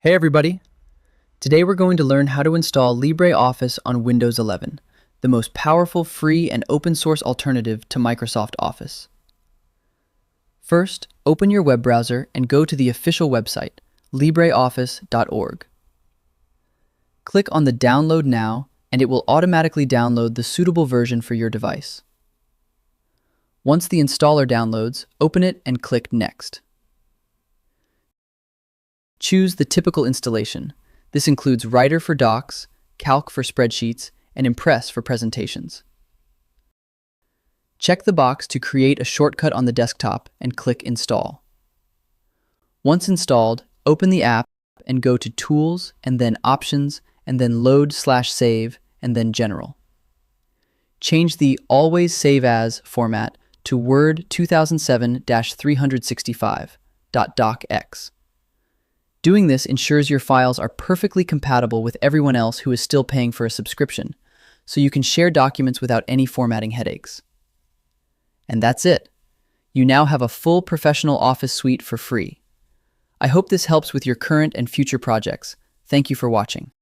Hey everybody! Today we're going to learn how to install LibreOffice on Windows 11, the most powerful free and open source alternative to Microsoft Office. First, open your web browser and go to the official website, LibreOffice.org. Click on the Download Now and it will automatically download the suitable version for your device. Once the installer downloads, open it and click Next. Choose the typical installation. This includes Writer for docs, Calc for spreadsheets, and Impress for presentations. Check the box to create a shortcut on the desktop and click Install. Once installed, open the app and go to Tools and then Options and then Load/Save and then General. Change the Always Save As format to Word 2007-365.docx. Doing this ensures your files are perfectly compatible with everyone else who is still paying for a subscription, so you can share documents without any formatting headaches. And that's it. You now have a full professional Office suite for free. I hope this helps with your current and future projects. Thank you for watching.